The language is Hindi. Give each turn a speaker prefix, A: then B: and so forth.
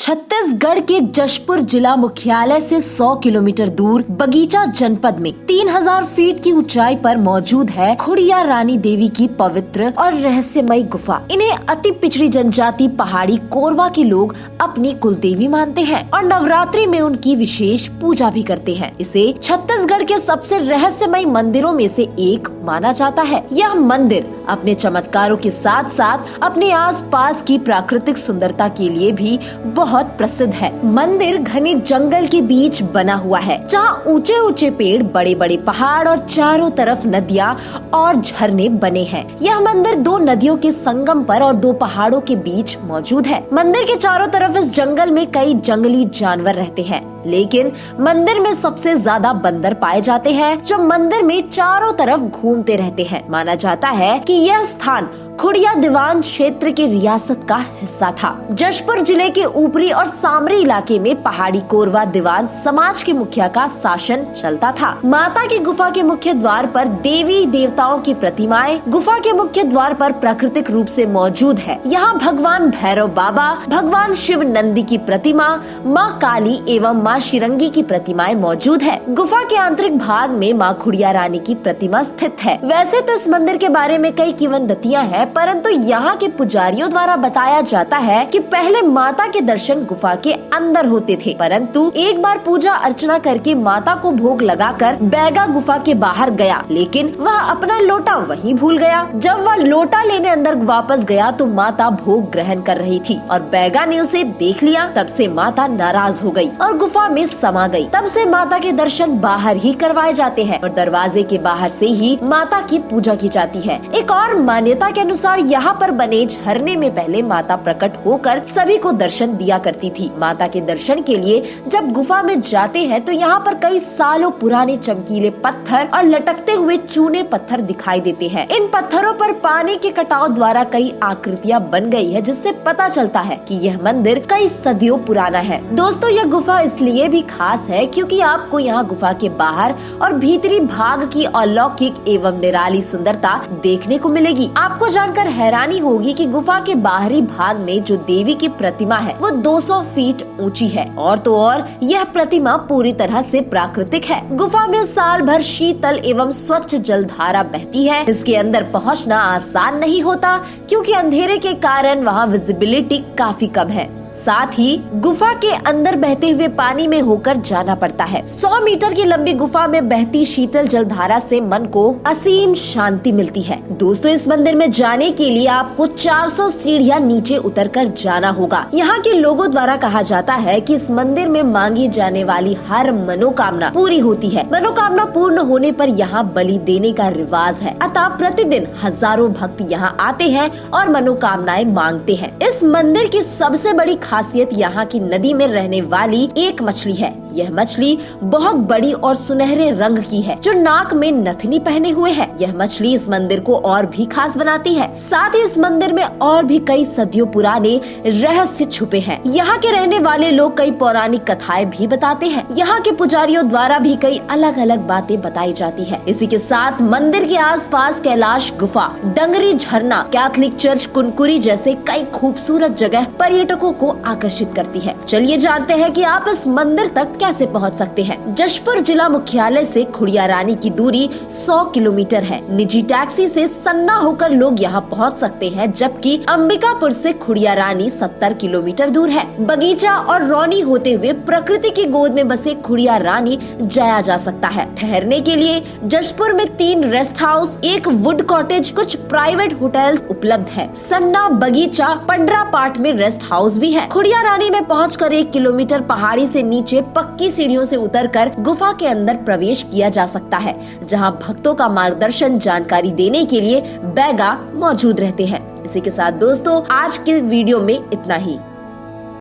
A: छत्तीसगढ़ के जशपुर जिला मुख्यालय से 100 किलोमीटर दूर बगीचा जनपद में 3000 फीट की ऊंचाई पर मौजूद है खुड़िया रानी देवी की पवित्र और रहस्यमयी गुफा। इन्हें अति पिछड़ी जनजाति पहाड़ी कोरवा के लोग अपनी कुल देवी मानते हैं और नवरात्रि में उनकी विशेष पूजा भी करते हैं। इसे छत्तीसगढ़ के सबसे रहस्यमयी मंदिरों में से एक माना जाता है। यह मंदिर अपने चमत्कारों के साथ साथ अपने आसपास की प्राकृतिक सुंदरता के लिए भी बहुत प्रसिद्ध है। मंदिर घने जंगल के बीच बना हुआ है, जहाँ ऊंचे ऊंचे पेड़, बड़े बड़े पहाड़ और चारों तरफ नदियाँ और झरने बने हैं। यह मंदिर दो नदियों के संगम पर और दो पहाड़ों के बीच मौजूद है। मंदिर के चारों तरफ इस जंगल में कई जंगली जानवर रहते हैं, लेकिन मंदिर में सबसे ज्यादा बंदर पाए जाते हैं, जो मंदिर में चारों तरफ घूमते रहते हैं। माना जाता है कि यह स्थान खुड़िया दीवान क्षेत्र के रियासत का हिस्सा था। जशपुर जिले के ऊपरी और सामरी इलाके में पहाड़ी कोरवा दीवान समाज के मुखिया का शासन चलता था। माता की गुफा के मुख्य द्वार पर देवी देवताओं की प्रतिमाएं गुफा के मुख्य द्वार पर प्राकृतिक रूप से मौजूद है। यहाँ भगवान भैरव बाबा, भगवान शिव नंदी की प्रतिमा, माँ काली एवं माँ शिरंगी की प्रतिमाएं मौजूद है। गुफा के आंतरिक भाग में माँ खुड़िया रानी की प्रतिमा स्थित है। वैसे तो इस मंदिर के बारे में कई किंवदंतियां हैं, परंतु यहाँ के पुजारियों द्वारा बताया जाता है कि पहले माता के दर्शन गुफा के अंदर होते थे, परंतु एक बार पूजा अर्चना करके माता को भोग लगाकर बैगा गुफा के बाहर गया, लेकिन वह अपना लोटा वहीं भूल गया। जब वह लोटा लेने अंदर वापस गया तो माता भोग ग्रहण कर रही थी और बैगा ने उसे देख लिया। तब से माता नाराज हो गई और गुफा में समा गई। तब से माता के दर्शन बाहर ही करवाए जाते हैं और दरवाजे के बाहर से ही माता की पूजा की जाती है। एक और मान्यता के अनुसार यहाँ पर बने झरने में पहले माता प्रकट होकर सभी को दर्शन दिया करती थी। माता के दर्शन के लिए जब गुफा में जाते हैं तो यहाँ पर कई सालों पुराने चमकीले पत्थर और लटकते हुए चूने पत्थर दिखाई देते हैं। इन पत्थरों पर पानी के कटाव द्वारा कई आकृतियाँ बन गई है, जिससे पता चलता है कि यह मंदिर कई सदियों पुराना है। दोस्तों, यह गुफा इसलिए भी खास है क्योंकि आपको यहाँ गुफा के बाहर और भीतरी भाग की अलौकिक एवं निराली सुंदरता देखने को मिलेगी। आपको जानकर हैरानी होगी कि गुफा के बाहरी भाग में जो देवी की प्रतिमा है वो 200 फीट ऊंची है और तो और यह प्रतिमा पूरी तरह से प्राकृतिक है। गुफा में साल भर शीतल एवं स्वच्छ जलधारा बहती है। इसके अंदर पहुंचना आसान नहीं होता क्योंकि अंधेरे के कारण वहां विजिबिलिटी काफी कम है। साथ ही गुफा के अंदर बहते हुए पानी में होकर जाना पड़ता है। 100 मीटर की लंबी गुफा में बहती शीतल जलधारा से मन को असीम शांति मिलती है। दोस्तों, इस मंदिर में जाने के लिए आपको 400 सीढ़ियां नीचे उतरकर जाना होगा। यहाँ के लोगों द्वारा कहा जाता है कि इस मंदिर में मांगी जाने वाली हर मनोकामना पूरी होती है। मनोकामना पूर्ण होने पर यहाँ बलि देने का रिवाज है, अतः प्रतिदिन हजारों भक्त यहाँ आते हैं और मनोकामनाएं मांगते हैं। इस मंदिर की सबसे बड़ी खासियत यहाँ की नदी में रहने वाली एक मछली है। यह मछली बहुत बड़ी और सुनहरे रंग की है, जो नाक में नथनी पहने हुए है। यह मछली इस मंदिर को और भी खास बनाती है। साथ ही इस मंदिर में और भी कई सदियों पुराने रहस्य छुपे हैं। यहाँ के रहने वाले लोग कई पौराणिक कथाएं भी बताते हैं। यहाँ के पुजारियों द्वारा भी कई अलग अलग बातें बताई जाती है। इसी के साथ मंदिर के आसपास कैलाश गुफा, डंगरी झरना, कैथोलिक चर्च, कुनकुरी जैसे कई खूबसूरत जगह पर्यटकों को आकर्षित करती है। चलिए जानते हैं कि आप इस मंदिर तक कैसे पहुंच सकते हैं। जशपुर जिला मुख्यालय से खुड़िया रानी की दूरी 100 किलोमीटर है। निजी टैक्सी से सन्ना होकर लोग यहाँ पहुंच सकते हैं, जबकि अंबिकापुर से खुड़िया रानी 70 किलोमीटर दूर है। बगीचा और रौनी होते हुए प्रकृति की गोद में बसे खुड़िया रानी जाया जा सकता है। ठहरने के लिए जशपुर में 3 रेस्ट हाउस, एक वुड कॉटेज, कुछ प्राइवेट होटल्स उपलब्ध है। सन्ना, बगीचा, पंडरा पाट में रेस्ट हाउस भी है। खुड़िया रानी में पहुंचकर 1 किलोमीटर पहाड़ी से नीचे पक्की सीढ़ियों से उतरकर गुफा के अंदर प्रवेश किया जा सकता है, जहां भक्तों का मार्गदर्शन, जानकारी देने के लिए बैगा मौजूद रहते हैं। इसी के साथ दोस्तों, आज के वीडियो में इतना ही।